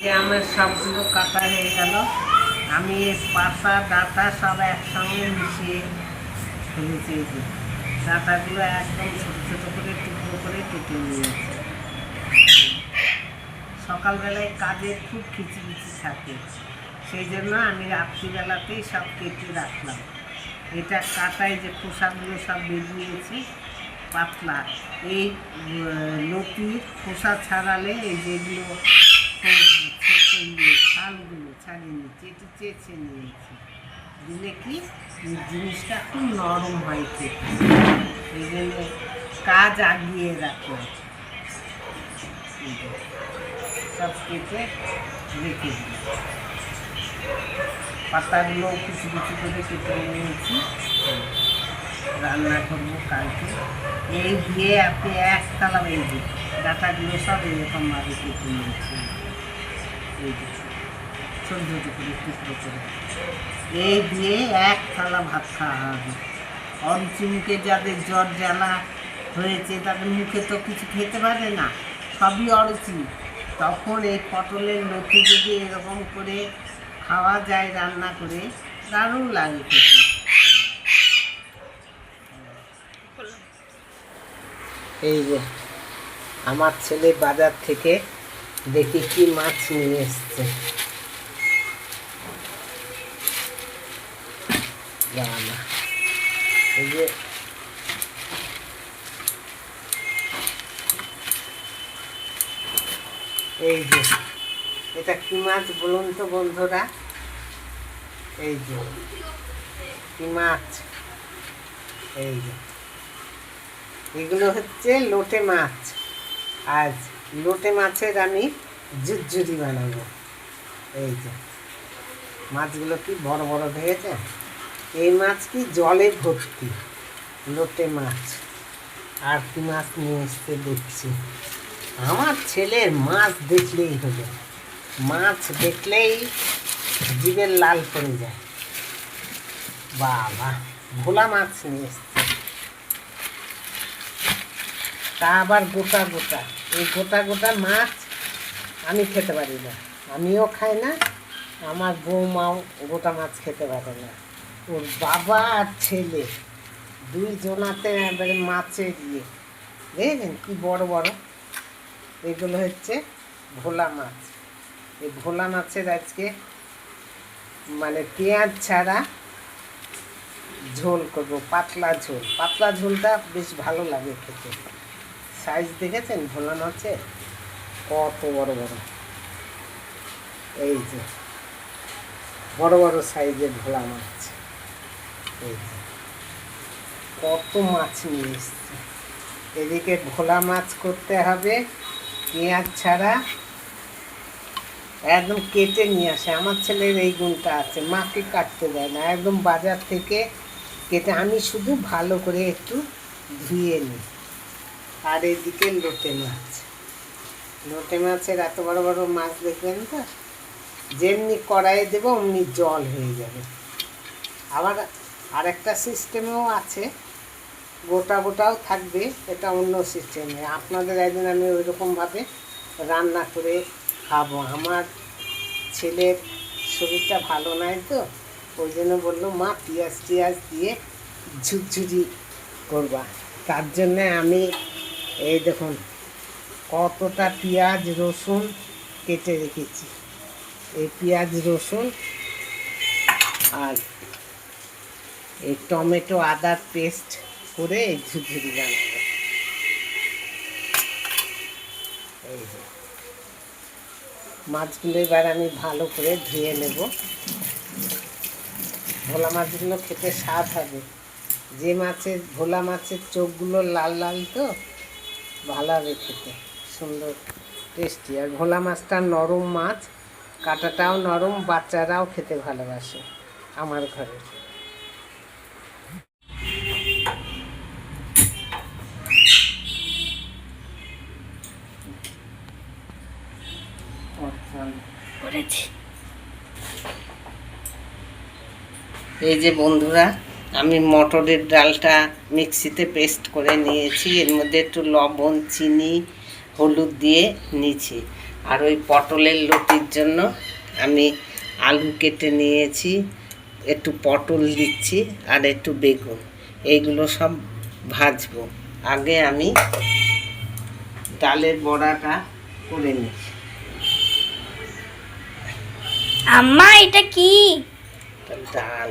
যে আমার সবগুলো কাটা হয়ে গেল। আমি এর পাতা ডাঁটা সব একসঙ্গে মিশিয়ে ফেলেছি। এই যে ডাঁটাগুলো একদম ছোটো ছোটো করে টুকরো করে কেটে নিয়েছি। সকালবেলায় কাজে খুব খিচিমিচি থাকে, সেই জন্য আমি রাত্রিবেলাতেই সব কেটে রাখলাম। এটা কাটায় যে খোসাগুলো সব বেরিয়েছে পাতলা, এই লতির খোসা ছাড়ালে এই যেগুলো ছালগুলো ছাড়িয়ে নিচ্ছি, একটু চেঁচে নিয়েছি, দিলে কি জিনিসটা খুব নরম হয় খেতে। এই জন্য কাজ আগিয়ে রাখলাম। সব কেটে রেখে দিই। পাতাগুলো কিছু কিছু করে কেটে নিয়েছি, রান্না করবো কালকে। এই দিয়ে আপনি একতলা এই যে ডাঁটাগুলো সব এরকমভাবে কেটে নিয়েছি, এই যে ছোটো ছোটো করে টুকরো করে। এই দিয়ে এক থালা ভাত খাওয়া হবে। অরুচি মুখে যাদের জ্বর জ্বালা হয়েছে তাদের মুখে তো কিছু খেতে পারে না, সবই অরুচি। তখন এই পটলের লতি যদি এরকম করে খাওয়া যায় রান্না করে, দারুণ লাগে খেতে। এই যে আমার ছেলে বাজার থেকে দেখি কি মাছ নিয়ে এসছে। এই যে এই যে এটা কি মাছ বলুন তো বন্ধুরা? এই যে কি মাছ, এই যে এগুলো হচ্ছে লোটে মাছ। আজ লোটে মাছের আমি ঝুরঝুরি বানাবো। এই যে মাছগুলো কি বড় বড় দেখেছে? এই মাছ কি জলে ভর্তি, লোটে মাছ। আর কি মাছ নিয়ে এসছে দেখছি। আমার ছেলের মাছ দেখলেই হলো, মাছ দেখলেই জিভের লাল পড়ে যায়। বাবা, ভোলা মাছ নিয়ে এসছে, তা আবার গোটা গোটা। এই গোটা গোটা মাছ আমি খেতে পারি না, আমিও খাই না, আমার বৌমাও গোটা মাছ খেতে পারে না। ওর বাবা আর ছেলে দুইজনাতে এবারে মাছে দিয়ে দেখেছেন কি বড় বড়। এগুলো হচ্ছে ভোলা মাছ। এই ভোলা মাছের আজকে মানে পেঁয়াজ ছাড়া ঝোল করবো, পাতলা ঝোল। পাতলা ঝোলটা বেশ ভালো লাগে খেতে। সাইজ দেখেছেন ভোলা মাছের কত বড় বড়? এই যে বড় বড় সাইজের ভোলা মাছ। এই যে কত মাছ নিয়ে এসছে। এদিকে ভোলা মাছ করতে হবে পেঁয়াজ ছাড়া, একদম কেটে নিয়ে আসে। আমার ছেলের এই গুণটা আছে, মাকে কাটতে দেয় না, একদম বাজার থেকে কেটে। আমি শুধু ভালো করে একটু ধুয়ে নিই। আর এদিকে লোটে মাছ, লোটে মাছের এত বড় বড় মাছ দেখবেন তো, যেমনি কড়াইয়ে দেবো অমনি জল হয়ে যাবে। আবার আরেকটা সিস্টেমেও আছে, গোটা গোটাও থাকবে, এটা অন্য সিস্টেমে। আপনাদের একদিন আমি ওই রকমভাবে রান্না করে খাবো। আমার ছেলের শরীরটা ভালো নয় তো, ওই জন্য বললো মা পেঁয়াজ টিয়াজ দিয়ে ঝুরঝুরি করবা। তার জন্যে আমি এই দেখুন কতটা পেঁয়াজ রসুন কেটে রেখেছি। এই পেঁয়াজ রসুন আর এই টমেটো আদার পেস্ট করে এই ঝুরঝুরি বানাবো। এই যে মাছগুলো এবার আমি ভালো করে ধুয়ে নেব। ভোলা মাছগুলো খেতে স্বাদ হবে। যে মাছের ভোলা মাছের চোখগুলো লাল লাল তো, ভালো হবে খেতে, সুন্দর টেস্টি। আর ভোলা মাছটা নরম মাছ, কাঁটাটাও নরম, বাচ্চারাও খেতে ভালোবাসে আমার ঘরে। এই যে বন্ধুরা, আমি মটরের ডালটা মিক্সিতে পেস্ট করে নিয়েছি। এর মধ্যে একটু লবণ, চিনি, হলুদ দিয়ে নিয়েছি। আর ওই পটলের লতির জন্য আমি আলু কেটে নিয়েছি, একটু পটল দিচ্ছি আর একটু বেগুন, এইগুলো সব ভাজবো। আগে আমি ডালের বড়াটা করে নিই। আম্মা এটা কি? ডাল,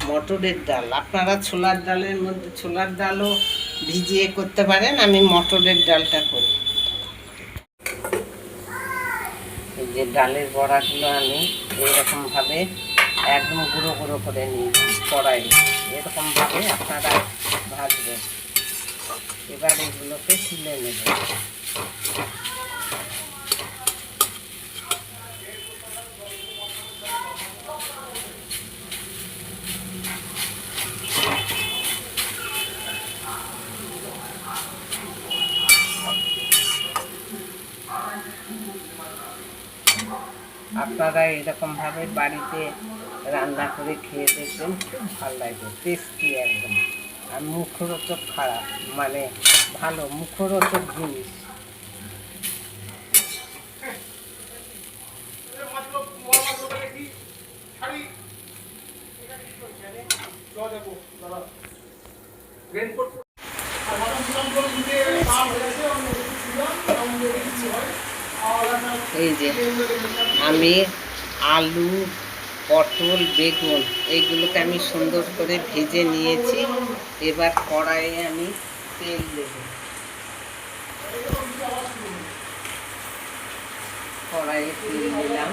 মটরের ডাল। আপনারা ছোলার ডালের মধ্যে ছোলার ডালও ভিজিয়ে করতে পারেন, আমি মটরের ডালটা করি। এই যে ডালের বড়াগুলো আমি এইরকমভাবে একদম গুঁড়ো গুঁড়ো করে নিই কড়াই, এরকমভাবে আপনারা ভাজবেন। এবার এগুলোকে তুলে নেবেন। আপনারা এরকমভাবে বাড়িতে রান্না করে খেয়ে দেখবেন, খুব ভালো লাগবে, টেস্টি একদম। আর মুখরোচক খারাপ মানে ভালো, মুখরোচক জিনিস। এই যে আমি আলু, পটল, বেগুন এইগুলোকে আমি সুন্দর করে ভেজে নিয়েছি। এবার কড়াইয়ে আমি তেল দেব। কড়াইয়ে তেল দিলাম।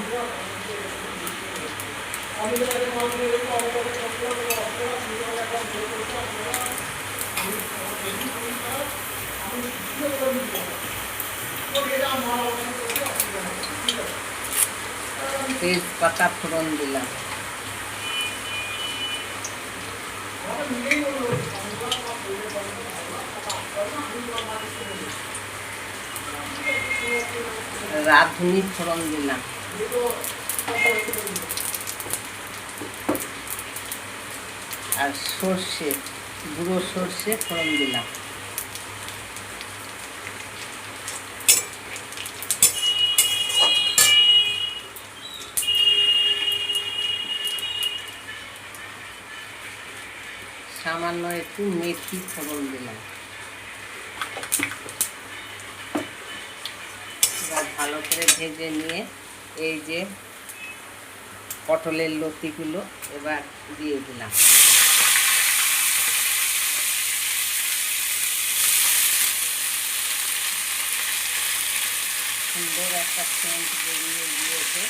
তেজপাতা ফোড়ন দিলাম। রাঁধুনি ফোড়ন দিলাম। আর সর্ষে, গুঁড়ো সর্ষে ফোড়ন দিলাম। সামান্য একটু মেথি ফোড়ন দিলাম। এবার ভালো করে ভেজে নিয়ে এই যে পটলের লতিগুলো এবার দিয়ে দিলাম। সুন্দর একটা সেন্ট বেরিয়ে গিয়েছে।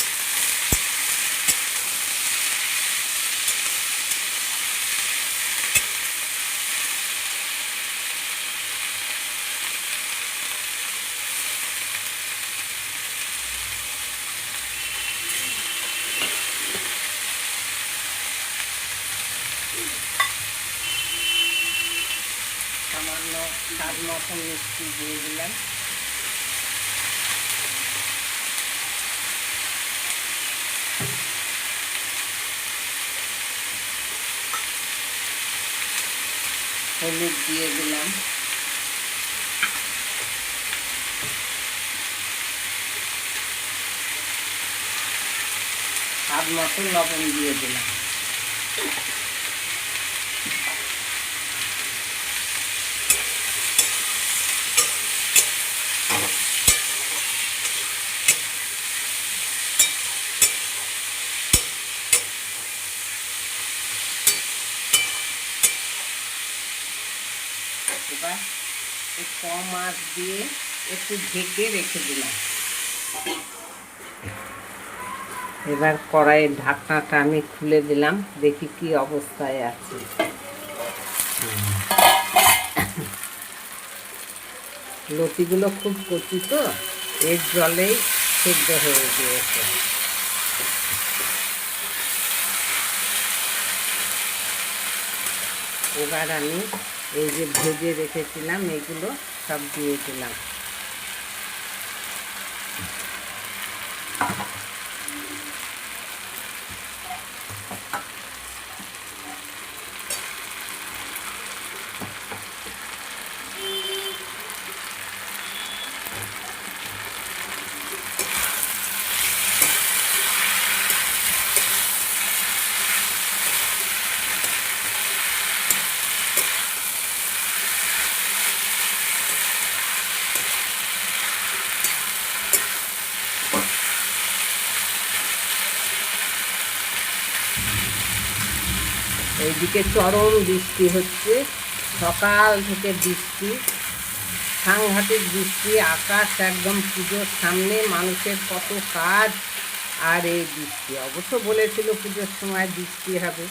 সামান্য স্বাদ মতো মিষ্টি দিয়ে দিলাম। হলুদ দিয়ে দিলাম। স্বাদ মতো লবণ দিয়ে দিলাম। এবার কম আঁচ দিয়ে একটু ঢেকে রেখে দিলাম। এবার কড়াইয়ের ঢাকনাটা আমি খুলে দিলাম, দেখি কি অবস্থায় আছে। লতিগুলো খুব কচি তো, এর জলেই সেদ্ধ হয়ে গিয়েছে। এবার আমি এই যে ভেজে রেখেছিলাম এগুলো সব দিয়ে দিলাম। এইদিকে চরম বৃষ্টি হচ্ছে, সকাল থেকে বৃষ্টি, সাংঘাতিক বৃষ্টি, আকাশ একদম পুজোর সামনে, মানুষের কত কাজ, আর এই বৃষ্টি অবশ্য বলেছিল পুজোর সময় বৃষ্টি হবে।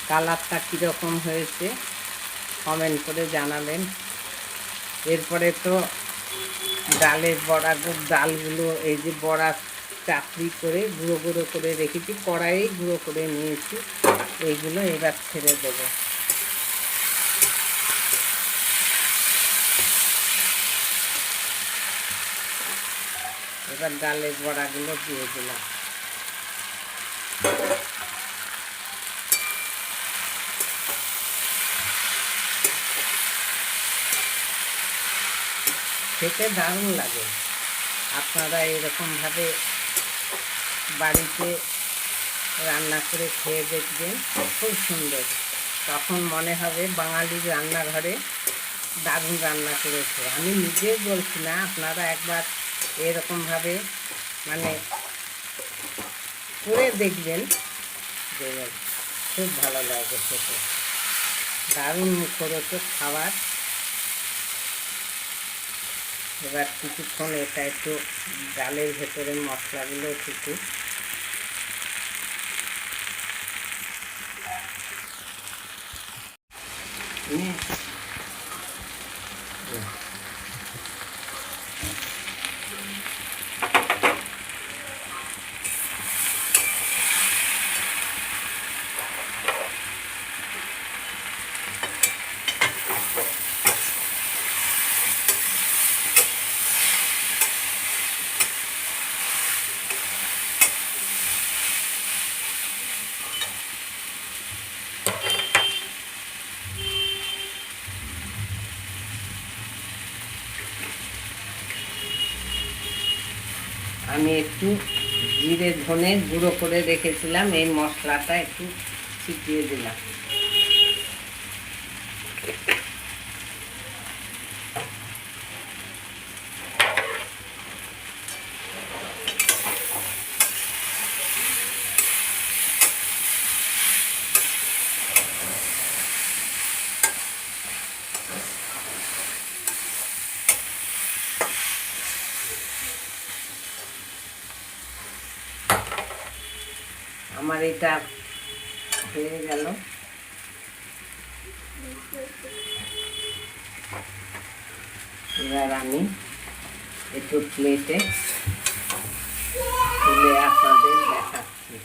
কালারটা কীরকম হয়েছে কমেন্ট করে জানাবেন। এরপরে তো ডালের ডালগুলো এই যে বড়া চাপড়ি করে গুঁড়ো গুঁড়ো করে রেখেছি, কড়াই গুঁড়ো করে নিয়েছি, এইগুলো এবার ছেড়ে দেবো। এবার ডালের বড়াগুলো দিয়ে দিলাম। খেতে দারুণ লাগে, আপনারা এরকমভাবে বাড়িতে রান্না করে খেয়ে দেখবেন, খুব সুন্দর। তখন মনে হবে বাঙালির রান্নাঘরে দারুণ রান্না করেছে। আমি নিজে বলছি না, আপনারা একবার এরকমভাবে মানে করে দেখবেন, দেখবেন খুব ভালো লাগবে খেতে, দারুণ মুখরোচক খাবার। এবার কিছুক্ষণ এটা একটু ডালের ভেতরে মশলাগুলো একটু আমি একটু জিরে ধনে গুঁড়ো করে রেখেছিলাম, এই মশলাটা একটু ছিটিয়ে দিলাম। আমার এটা হয়ে গেল। এবার আমি একটু প্লেটে তুলে আপনাদের দেখাচ্ছি।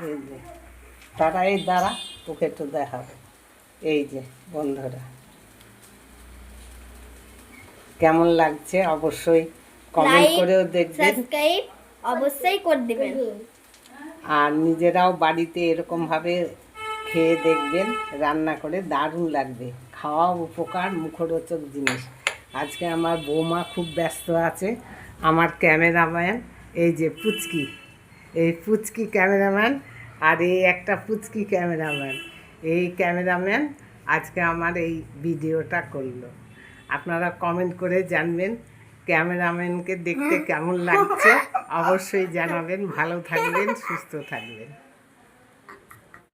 এই যে তারা এই দ্বারা তোকে একটু দেখাবো। এই যে বন্ধুরা, কেমন লাগছে অবশ্যই কমেন্ট করেও দেখবেন, সাবস্ক্রাইব অবশ্যই করে দিবেন, আর নিজেরাও বাড়িতে এরকমভাবে খেয়ে দেখবেন, রান্না করে দারুণ লাগবে। খাওয়া উপকার, মুখরোচক জিনিস। আজকে আমার বৌমা খুব ব্যস্ত আছে, আমার ক্যামেরাম্যান এই যে পুচকি, এই পুচকি ক্যামেরাম্যান, আর এই একটা পুচকি ক্যামেরাম্যান, এই ক্যামেরাম্যান আজকে আমার এই ভিডিওটা করলো। আপনারা কমেন্ট করে জানবেন ক্যামেরাম্যানকে দেখতে কেমন লাগছে, অবশ্যই জানাবেন। ভালো থাকবেন, সুস্থ থাকবেন।